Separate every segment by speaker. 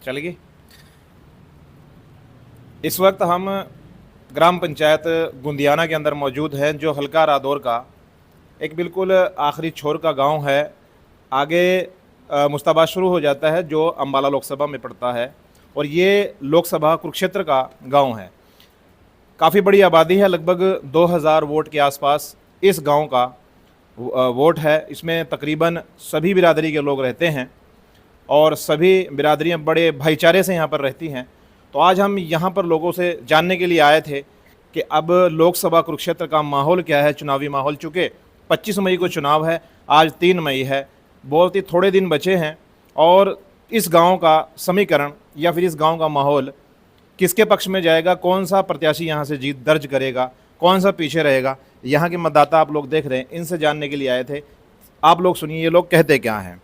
Speaker 1: चलेगी। इस वक्त हम ग्राम पंचायत गुंदियाना के अंदर मौजूद हैं, जो हल्का रादौर का एक बिल्कुल आखिरी छोर का गांव है। आगे मुश्ताबाद शुरू हो जाता है, जो अम्बाला लोकसभा में पड़ता है, और ये लोकसभा कुरुक्षेत्र का गांव है। काफ़ी बड़ी आबादी है, लगभग 2000 वोट के आसपास इस गांव का वोट है। इसमें तकरीबन सभी बिरादरी के लोग रहते हैं और सभी बिरादरियां बड़े भाईचारे से यहाँ पर रहती हैं। तो आज हम यहाँ पर लोगों से जानने के लिए आए थे कि अब लोकसभा कुरुक्षेत्र का माहौल क्या है, चुनावी माहौल। चूँकि 25 मई को चुनाव है, आज 3 मई है, बहुत ही थोड़े दिन बचे हैं, और इस गांव का समीकरण या फिर इस गांव का माहौल किसके पक्ष में जाएगा, कौन सा प्रत्याशी यहाँ से जीत दर्ज करेगा, कौन सा पीछे रहेगा, यहाँ के मतदाता आप लोग देख रहे हैं, इनसे जानने के लिए आए थे। आप लोग सुनिए ये लोग कहते क्या हैं।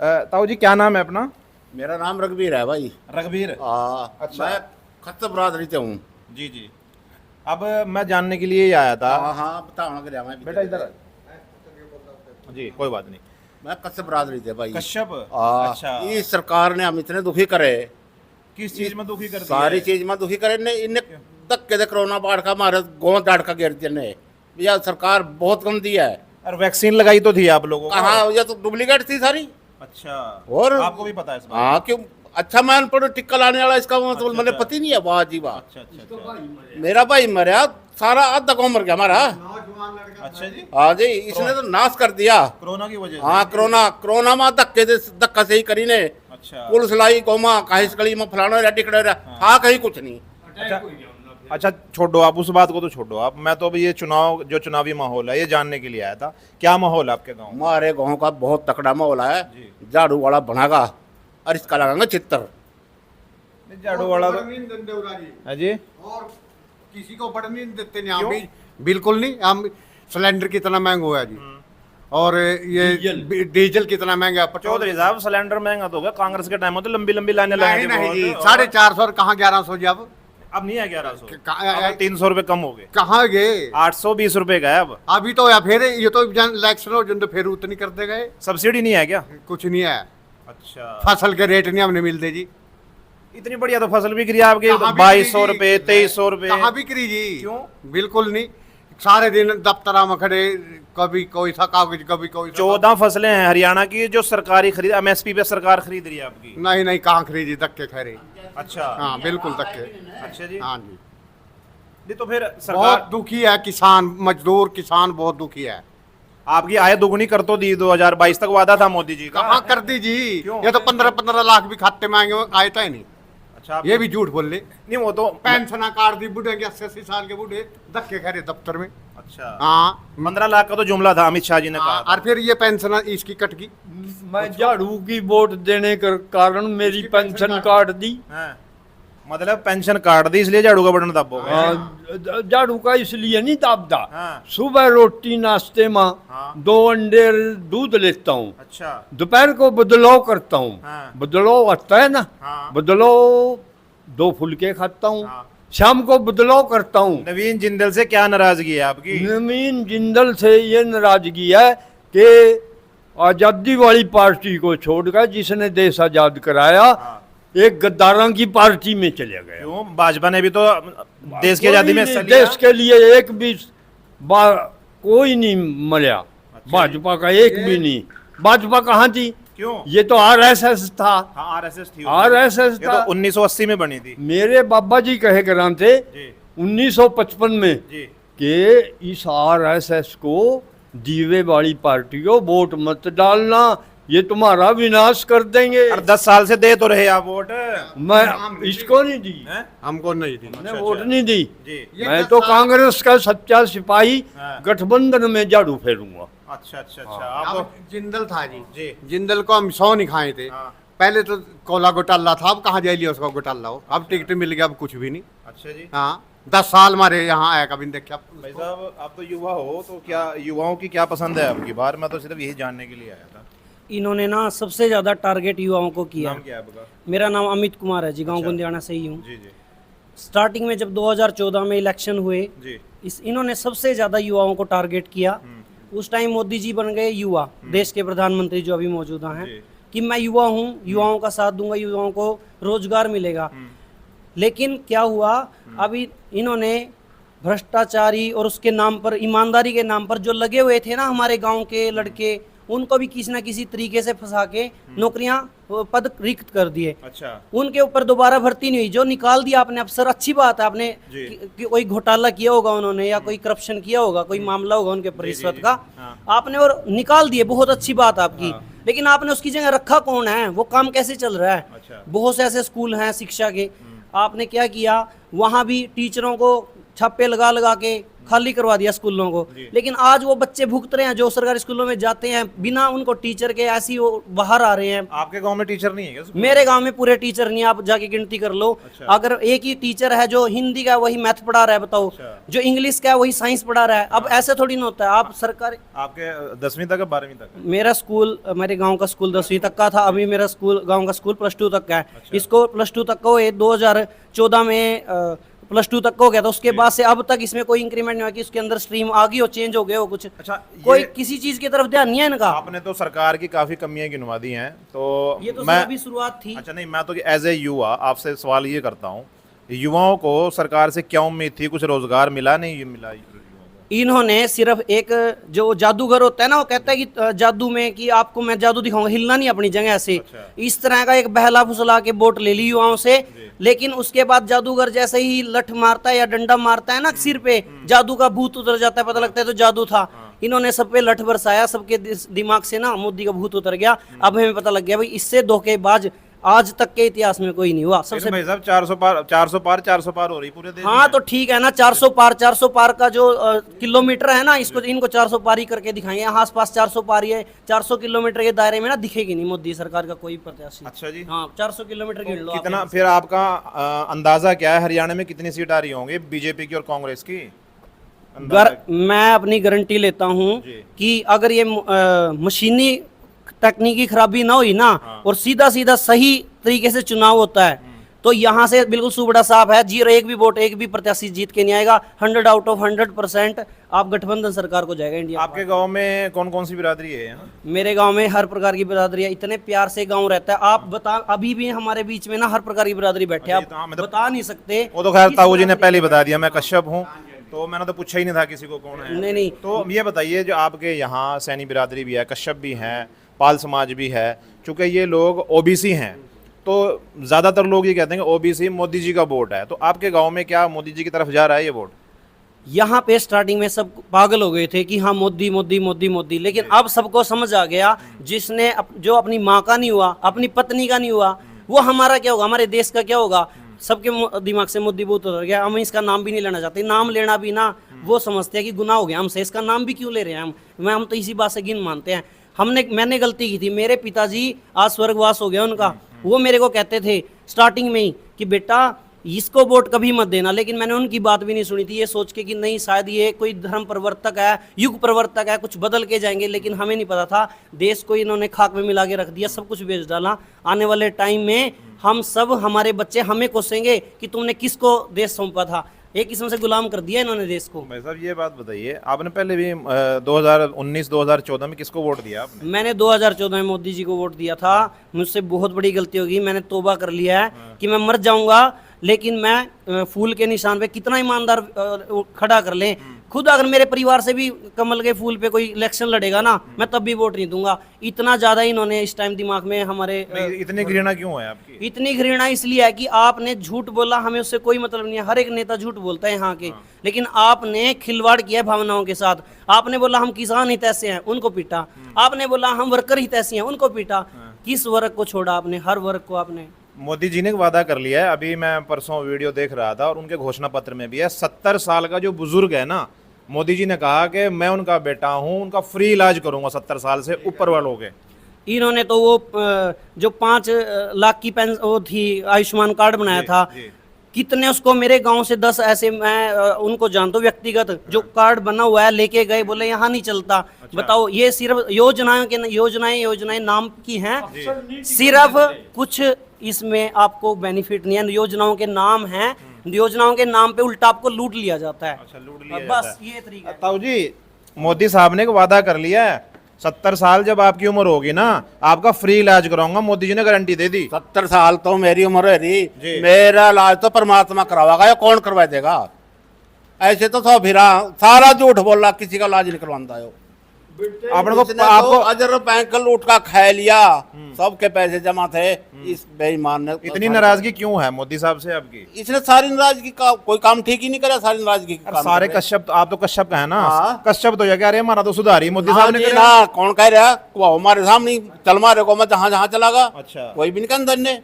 Speaker 1: ताऊ जी, क्या नाम है अपना?
Speaker 2: मेरा नाम रघुवीर है भाई।
Speaker 1: रघुवीर।
Speaker 2: अच्छा। मैं खत्तर बरादरी से हूँ।
Speaker 1: जी जी। अब मैं जानने के लिए ही आया था।
Speaker 2: हाँ बताओ ना, क्या मैं
Speaker 1: बेटा इधर जी, कोई बात नहीं।
Speaker 2: मैं कश्यप बरादरी से भाई।
Speaker 1: कश्यप।
Speaker 2: अच्छा। इस सरकार ने हम इतने दुखी करे।
Speaker 1: किस चीज में दुखी कर दिया?
Speaker 2: सारी चीज में दुखी करे ने। इन्हें धक्के दे कोरोना बाढ़ का मारे गों डाट का गिर ने। यह सरकार बहुत गंदी है।
Speaker 1: और वैक्सीन लगाई तो थी आप लोगों को?
Speaker 2: कहाँ, यह तो डुप्लीकेट थी सारी।
Speaker 1: अच्छा।
Speaker 2: और
Speaker 1: आपको भी पता है इस बात?
Speaker 2: हाँ क्यों। अच्छा, मैं अनपढ़ टिक्का लाने वाला, इसका मतलब मैंने पता ही नहीं है। वाह जी वाह।
Speaker 1: अच्छा अच्छा अच्छा।
Speaker 2: मेरा भाई मरा, सारा आधा गाँव मर गया हमारा।
Speaker 1: अच्छा जी।
Speaker 2: हाँ जी, इसने तो नाश कर दिया
Speaker 1: कोरोना की वजह से।
Speaker 2: हाँ, कोरोना में धक्का से ही करी ने।
Speaker 1: अच्छा।
Speaker 2: पुलिस लाई गोमा काहिस कली में फलाना रेडी खड़े हाँ कहीं कुछ नहीं।
Speaker 1: अच्छा छोड़ो आप उस बात को, तो छोड़ो आप। मैं तो अभी ये चुनाव, जो चुनावी माहौल है, ये जानने के लिए आया था। क्या माहौल है आपके गाँव में?
Speaker 2: हमारे गाँव का बहुत तकड़ा माहौल है। झाड़ू वाला बनागा और इसका लगाएंगे चित्तर।
Speaker 1: झाड़ू वाला है जी।
Speaker 3: और किसी को बढ़ नहीं देते नहीं, हम भी बिल्कुल नहीं। हम सिलेंडर कितना महंगा हुआ है जी, और ये डीजल कितना महंगा है।
Speaker 1: चौधरी साहब, सिलेंडर महंगा तो होगा, कांग्रेस के टाइम में तो लंबी लंबी लाइनें
Speaker 3: नहीं नहीं जी, 450 और कहाँ 1100 जी।
Speaker 1: अब नहीं है 1100,
Speaker 3: 300
Speaker 1: रुपए कम हो गए।
Speaker 3: कहाँ गए?
Speaker 1: 820 रुपए का है अब।
Speaker 3: अभी तो या फिर ये तो इलेक्शन हो जो फिर उतनी करते गए।
Speaker 1: सब्सिडी नहीं है क्या?
Speaker 3: कुछ नहीं है।
Speaker 1: अच्छा।
Speaker 3: फसल के रेट नहीं हमने मिलते जी।
Speaker 1: इतनी बढ़िया तो फसल बिक रही है आपकी, 2200 रुपए, 2300 रुपए।
Speaker 3: कहाँ बिक रही जी?
Speaker 1: क्यों?
Speaker 3: बिल्कुल नहीं। सारे दिन दफ्तरा में खड़े, कभी कोई सा कागज, कभी कोई
Speaker 1: 14 फसलें हैं हरियाणा की जो सरकारी खरीद, MSP पे सरकार खरीद रही है आपकी।
Speaker 3: नहीं नहीं, कहाँ खरीदी, धक्के खरे।
Speaker 1: अच्छा।
Speaker 3: हाँ बिल्कुल धक्के।
Speaker 1: अच्छा जी।
Speaker 3: हाँ जी।
Speaker 1: नहीं तो फिर
Speaker 3: बहुत
Speaker 1: सरकार,
Speaker 3: दुखी है किसान, मजदूर किसान बहुत दुखी है।
Speaker 1: आपकी आय दोगुनी कर तो दी, 2022 तक वादा था मोदी जी का।
Speaker 3: कहाँ कर दी जी?
Speaker 1: क्यों?
Speaker 3: ये तो 15-15 लाख भी खाते में आए था ही नहीं।
Speaker 1: अच्छा।
Speaker 3: ये भी झूठ बोल ले।
Speaker 1: नहीं, वो तो
Speaker 3: पेंशन कार्ड दी बूढ़े के 80 साल के बूढ़े, धक्के खरे दफ्तर में।
Speaker 1: अच्छा।
Speaker 3: हाँ
Speaker 1: 15 लाख का तो जुमला था, अमित शाह जी ने कहा था।
Speaker 3: और फिर ये पेंशन इसकी कट गई।
Speaker 4: मैं झाड़ू की वोट देने के कारण मेरी पेंशन काट दी।
Speaker 1: हाँ। मतलब पेंशन काट दी, इसलिए झाड़ू का बटन दबोगे?
Speaker 4: हाँ, झाड़ू का इसलिए नहीं दाबदा।
Speaker 1: हाँ।
Speaker 4: सुबह रोटी नाश्ते में
Speaker 1: हाँ।
Speaker 4: 2 अंडे दूध लेता हूँ।
Speaker 1: अच्छा।
Speaker 4: दोपहर को बदलाव करता हूँ।
Speaker 1: हाँ।
Speaker 4: बदलाव आता है ना।
Speaker 1: हाँ।
Speaker 4: बदलाव 2 फुलके खाता हूँ।
Speaker 1: हाँ।
Speaker 4: शाम को बदलाव करता हूँ।
Speaker 1: नवीन जिंदल से क्या नाराजगी है आपकी?
Speaker 4: नवीन जिंदल से ये नाराजगी है कि आजादी वाली पार्टी को छोड़कर जिसने देश आजाद कराया,
Speaker 1: हाँ।
Speaker 4: एक गद्दारों की पार्टी में चले गए।
Speaker 1: क्यों? भाजपा ने भी तो देश की आजादी में हिस्सा लिया।
Speaker 4: देश के लिए एक भी कोई नहीं मरा।
Speaker 1: अच्छा।
Speaker 4: भाजपा का एक भी नहीं। भाजपा कहाँ थी?
Speaker 1: क्यों?
Speaker 4: ये तो RSS था।
Speaker 1: हाँ, RSS थी।
Speaker 4: RSS
Speaker 1: ये
Speaker 4: था।
Speaker 1: तो 1980 में बनी थी
Speaker 4: मेरे बाबा जी कहे करान थे
Speaker 1: जी।
Speaker 4: 1955 में
Speaker 1: जी।
Speaker 4: कि इस RSS को, दीवे वाली पार्टी को वोट मत डालना, ये तुम्हारा विनाश कर देंगे।
Speaker 1: और 10 साल से दे तो रहे आप वोट।
Speaker 4: मैं इसको नहीं दी।
Speaker 1: हैं?
Speaker 3: हमको नहीं दी।
Speaker 4: मैंने वोट नहीं दी।
Speaker 1: जी।
Speaker 4: मैं तो कांग्रेस का सच्चा सिपाही,
Speaker 1: हाँ।
Speaker 4: गठबंधन में झाड़ू फेरूंगा।
Speaker 1: अच्छा अच्छा अच्छा। आप
Speaker 3: अब जिंदल था जी।
Speaker 1: जी।
Speaker 3: जिंदल को हम 100 नहीं खाए थे।
Speaker 1: हाँ।
Speaker 3: पहले तो कोला घोटाला था, अब कहाँ जाइए उसका घोटाला हो। अब टिकट मिल गया, अब कुछ भी नहीं।
Speaker 1: अच्छा जी।
Speaker 3: हाँ 10 साल हमारे यहाँ आया, कभी नहीं देखा।
Speaker 1: भाई साहब, आप तो युवा हो, तो क्या युवाओं की क्या पसंद है आपकी बार? मैं तो सिर्फ यही जानने के लिए आया था।
Speaker 5: इन्होंने ना सबसे ज्यादा टारगेट युवाओं को किया।
Speaker 1: नाम क्या है आपका?
Speaker 5: मेरा नाम अमित कुमार है जी, गांव
Speaker 1: अच्छा।
Speaker 5: गुंदियाना से ही हूँ।
Speaker 1: जी जी
Speaker 5: स्टार्टिंग में जब 2014 में इलेक्शन हुए,
Speaker 1: जी।
Speaker 5: इन्होंने सबसे ज्यादा युवाओं को टारगेट किया। उस टाइम मोदी जी बन गए युवा, देश के प्रधानमंत्री जो अभी मौजूदा हैं।
Speaker 1: जी।
Speaker 5: कि मैं युवा हूँ, युवाओं का साथ दूंगा, युवाओं को रोजगार मिलेगा। लेकिन क्या हुआ, अभी इन्होंने भ्रष्टाचारी और उसके नाम पर, ईमानदारी के नाम पर जो लगे हुए थे ना हमारे गांव के लड़के, उनको भी किसी ना किसी तरीके से फंसा के नौकरियां, पद रिक्त कर दिए।
Speaker 1: अच्छा,
Speaker 5: उनके ऊपर दोबारा भर्ती नहीं हुई, जो निकाल दिया आपने अफसर, अच्छी बात है, आपने कि कोई घोटाला किया होगा उन्होंने, या कोई करप्शन किया होगा, कोई मामला होगा उनके ऊपर रिश्वत का, आपने और निकाल दिए, बहुत अच्छी बात आपकी। लेकिन आपने उसकी जगह रखा कौन है, वो काम कैसे चल रहा है?
Speaker 1: अच्छा।
Speaker 5: बहुत से ऐसे स्कूल हैं शिक्षा के, आपने क्या किया, वहां भी टीचरों को छापे लगा लगा के खाली करवा दिया स्कूलों को। लेकिन आज वो बच्चे भुगत रहे हैं जो सरकारी स्कूलों में जाते हैं बिना उनको टीचर के, ऐसी वो बाहर आ रहे हैं।
Speaker 1: आपके गांव में टीचर नहीं है क्या स्कूल?
Speaker 5: मेरे गांव में पूरे टीचर नहीं, आप जाके गिनती कर लो।
Speaker 1: अच्छा।
Speaker 5: अगर एक ही टीचर है जो हिंदी का वही मैथ पढ़ा रहा है, बताओ।
Speaker 1: अच्छा।
Speaker 5: जो इंग्लिश का है वही साइंस पढ़ा रहा है। अब ऐसे थोड़ी ना होता है। आप सरकारी,
Speaker 1: आपके 10वीं तक है 12वीं तक है?
Speaker 5: मेरा स्कूल, मेरे गांव का स्कूल 10वीं तक का था। अभी मेरा स्कूल, गांव का स्कूल +2 तक का है। इसको +2 तक को 2014 में +2 तक को हो गया था। उसके बाद से अब तक इसमें कोई इंक्रीमेंट नहीं हुआ कि उसके अंदर स्ट्रीम आ गई हो, चेंज हो गए हो कुछ।
Speaker 1: अच्छा,
Speaker 5: कोई किसी चीज की तरफ ध्यान नहीं है इनका।
Speaker 1: आपने तो सरकार की काफी कमियां गिनवा दी हैं, तो
Speaker 5: ये तो
Speaker 1: मैं,
Speaker 5: अभी शुरुआत थी।
Speaker 1: अच्छा नहीं, मैं तो एज ए युवा आपसे सवाल ये करता हूँ, युवाओं को सरकार से क्या उम्मीद थी? कुछ रोजगार मिला? नहीं मिला युवाओं को?
Speaker 5: इन्होंने सिर्फ एक, जो जादूगर होता है ना, वो कहता है कि जादू में कि आपको मैं जादू दिखाऊंगा, हिलना नहीं अपनी जगह से।
Speaker 1: अच्छा।
Speaker 5: इस तरह का एक बहला फुसला के वोट ले ली युवाओं से। लेकिन उसके बाद जादूगर जैसे ही लठ मारता है या डंडा मारता है ना सिर पे, जादू का भूत उतर जाता है, पता लगता है तो जादू था। इन्होंने सब पे लठ बरसाया, सबके दिमाग से ना मोदी का भूत उतर गया। अब हमें पता लग गया भाई इससे धोखेबाज आज तक के इतिहास में कोई नहीं हुआ। सबसे
Speaker 1: भाई साहब 400 पार हो रही पूरे देश
Speaker 5: हाँ
Speaker 1: में।
Speaker 5: तो ठीक है ना, 400 पार का जो किलोमीटर है ना, इसको इनको 400 पार ही करके दिखाएंगे। यहाँ आसपास 400 पार ही है। 400 किलोमीटर के दायरे में ना दिखेगी नहीं मोदी सरकार का कोई प्रत्याशी।
Speaker 1: अच्छा जी।
Speaker 5: हाँ 400 किलोमीटर गिन लो।
Speaker 1: कितना फिर आपका अंदाजा क्या है, हरियाणा में कितनी सीट आ रही होंगी बीजेपी की और कांग्रेस की?
Speaker 5: मैं अपनी गारंटी लेता हूँ
Speaker 1: जी।
Speaker 5: कि अगर ये मशीनी तकनीकी खराबी ना हुई ना, और सीधा सीधा सही तरीके से चुनाव होता है, तो यहाँ से बिल्कुल सुबड़ा साफ है, 0 भी वोट, एक भी प्रत्याशी जीत के नहीं आएगा। 100 आउट ऑफ 100% आप गठबंधन सरकार को जाएगा इंडिया।
Speaker 1: आपके गांव में कौन कौन सी बिरादरी है यहाँ?
Speaker 5: मेरे गांव में हर प्रकार की बिरादरी है। इतने प्यार से गांव रहता है, आप बता, अभी भी हमारे बीच में ना हर प्रकार की बिरादरी बैठे, आप बता नहीं सकते।
Speaker 1: वो तो खैर ताऊ जी ने पहले बता दिया, मैं कश्यप हूँ, तो मैंने तो पूछा ही नहीं था किसी को कौन है।
Speaker 5: नहीं
Speaker 1: तो ये बताइए, जो आपके यहाँ सैनी बिरादरी भी है, कश्यप भी हैं, पाल समाज भी है, चूंकि ये लोग ओबीसी हैं, तो ज़्यादातर लोग ये कहते हैं कि ओबीसी मोदी जी का वोट है, तो आपके गांव में क्या मोदी जी की तरफ जा रहा है ये वोट?
Speaker 5: यहाँ पे स्टार्टिंग में सब पागल हो गए थे कि हाँ मोदी मोदी मोदी मोदी, लेकिन अब सबको समझ आ गया, जिसने जो अपनी माँ का नहीं हुआ, अपनी पत्नी का नहीं हुआ, वो हमारा क्या होगा, हमारे देश का क्या होगा। सबके दिमाग से मोदी बहुत उतर गया। हम इसका नाम भी नहीं लेना चाहते। नाम लेना भी ना वो समझते हैं कि गुनाह हो गया हमसे, इसका नाम भी क्यों ले रहे हैं हम तो इसी बात से गिन मानते हैं। मैंने गलती की थी। मेरे पिताजी आज स्वर्गवास हो गया उनका, वो मेरे को कहते थे स्टार्टिंग में ही कि बेटा इसको वोट कभी मत देना, लेकिन मैंने उनकी बात भी नहीं सुनी थी, ये सोच के कि नहीं शायद ये कोई धर्म प्रवर्तक है, युग प्रवर्तक है, कुछ बदल के जाएंगे। लेकिन हमें नहीं पता था, देश को इन्होंने खाक में मिला के रख दिया, सब कुछ बेच डाला। आने वाले टाइम में हम सब, हमारे बच्चे हमें कोसेंगे कि तुमने किसको देश सौंपा था। एक किस्म से गुलाम कर दिया इन्होंने देश को।
Speaker 1: भाई साहब ये बात बताइए, आपने पहले भी 2019-2014 में किसको वोट दिया आपने?
Speaker 5: मैंने 2014 में मोदी जी को वोट दिया था। मुझसे बहुत बड़ी गलती होगी, मैंने तौबा कर लिया है कि मैं मर जाऊंगा, लेकिन मैं फूल के निशान पे कितना ईमानदार खड़ा कर लें, खुद अगर मेरे परिवार से भी कमल के फूल पे कोई इलेक्शन लड़ेगा ना, मैं तब भी वोट नहीं दूंगा। इतना ज्यादा इन्होंने इस टाइम दिमाग में हमारे
Speaker 1: इतनी घृणा क्यों है आपकी?
Speaker 5: इतनी घृणा इसलिए है कि आपने झूठ बोला, हमें उससे कोई मतलब नहीं है। हर एक नेता झूठ बोलता है यहाँ के, लेकिन आपने खिलवाड़ किया भावनाओं के साथ। आपने बोला हम किसान हित ऐसे हैं, उनको पीटा। आपने बोला हम वर्कर हित ऐसे हैं, उनको पीटा। किस वर्ग को छोड़ा आपने? हर वर्ग को आपने।
Speaker 1: मोदी जी ने वादा कर लिया है, अभी मैं परसों वीडियो देख रहा था और उनके घोषणा पत्र में भी है, 70 साल का जो बुजुर्ग है ना, मोदी जी ने कहा कि मैं उनका बेटा हूं, उनका फ्री इलाज करूंगा 70 साल से ऊपर वालों के।
Speaker 5: इन्होंने तो वो जो 5 लाख की पेंशन वो थी, आयुष्मान कार्ड बनाया था, कितने उसको मेरे गांव से 10 ऐसे मैं उनको जानता हूँ व्यक्तिगत, जो कार्ड बना हुआ है लेके गए, बोले यहाँ नहीं चलता। अच्छा। बताओ, ये सिर्फ योजनाएं नाम की हैं, सिर्फ कुछ इसमें आपको बेनिफिट नहीं है। योजनाओं के नाम हैं, योजनाओं के नाम पे उल्टा आपको लूट लिया जाता है।
Speaker 1: अच्छा, लूट लिया
Speaker 5: बस
Speaker 1: जाता है।
Speaker 5: ये तरीका है।
Speaker 1: ताऊ जी, मोदी साहब ने एक वादा कर लिया है 70 साल जब आपकी उम्र होगी ना, आपका फ्री इलाज कराऊंगा, मोदी जी ने गारंटी दे दी।
Speaker 2: 70 साल तो मेरी उम्र है
Speaker 1: जी।
Speaker 2: रही, मेरा इलाज तो परमात्मा करवाएगा, या कौन करवा देगा? ऐसे तो सब फिरा सारा झूठ बोल रहा, किसी का इलाज नहीं करवाता है।
Speaker 1: आपने को
Speaker 2: इसने
Speaker 1: आपको
Speaker 2: तो अजर बैंक लूट का खा लिया, सबके पैसे जमा थे इस बेईमान ने।
Speaker 1: इतनी नाराजगी क्यों है मोदी साहब से आपकी?
Speaker 2: इसने सारी नाराजगी का कोई काम ठीक ही नहीं करा, सारी नाराजगी का काम
Speaker 1: सारे
Speaker 2: कर रहे।
Speaker 1: कश्यप, आप तो कश्यप का है ना,
Speaker 2: हाँ।
Speaker 1: कश्यप तो क्या रहे, हमारा तो सुधारी मोदी
Speaker 2: हाँ
Speaker 1: साहब ने
Speaker 2: जी,
Speaker 1: करा।
Speaker 2: ना कौन कह रहा वो हमारे सामने चल मारे को, मैं जहाँ जहाँ चलागा
Speaker 1: अच्छा।
Speaker 2: कोई भी नहीं कहता ने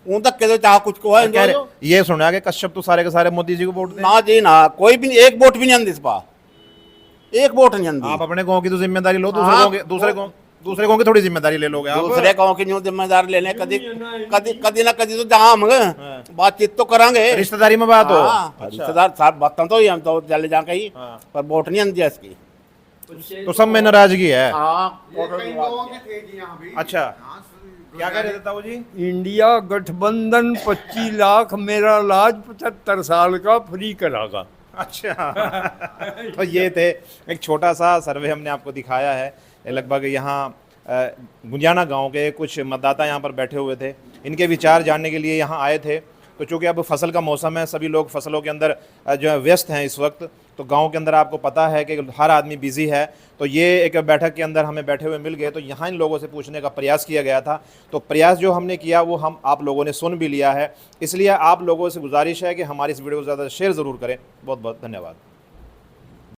Speaker 2: उन तक के चाह कुछ को है
Speaker 1: कह रहे,
Speaker 2: जो।
Speaker 1: ये सुना कि कश्यप तो सारे के सारे मोदी जी को वोट दें।
Speaker 2: ना जी ना, कोई भी एक वोट भी नहीं आंदी इस बार, एक वोट नहीं आंदी।
Speaker 1: आप अपने गांव की तो जिम्मेदारी लो,
Speaker 2: हाँ।
Speaker 1: दूसरे गांव की थोड़ी जिम्मेदारी ले लोगे आप।
Speaker 2: दूसरे गांव की न्यू जिम्मेदारी लेने कदी कदी ना कदी तो जहाँ हम बातचीत तो करांगे,
Speaker 1: रिश्तेदारी में बात हो।
Speaker 2: हाँ, रिश्तेदार साथ बातें तो ही हम तो चले जाके ही,
Speaker 1: हाँ।
Speaker 2: पर वोट नहीं आंदी इसकी।
Speaker 1: तो सब में नाराजगी है।
Speaker 2: हाँ
Speaker 3: कई लोगों के थे जी यहाँ भी।
Speaker 1: अच्छा,
Speaker 3: हाँ,
Speaker 1: क्या कह रहे थे ताऊ जी?
Speaker 4: इंडिया गठबंधन 25 लाख, मेरा इलाज 75 साल का फ्री करागा।
Speaker 1: अच्छा तो ये थे एक छोटा सा सर्वे हमने आपको दिखाया है। लगभग यहाँ गुंजियाना गांव के कुछ मतदाता यहाँ पर बैठे हुए थे, इनके विचार जानने के लिए यहाँ आए थे। तो चूँकि अब फसल का मौसम है, सभी लोग फसलों के अंदर जो है व्यस्त हैं इस वक्त, तो गांव के अंदर आपको पता है कि हर आदमी बिजी है। तो ये एक बैठक के अंदर हमें बैठे हुए मिल गए, तो यहाँ इन लोगों से पूछने का प्रयास किया गया था। तो प्रयास जो हमने किया वो हम आप लोगों ने सुन भी लिया है, इसलिए आप लोगों से गुजारिश है कि हमारी इस वीडियो को ज़्यादा शेयर ज़रूर करें। बहुत बहुत धन्यवाद।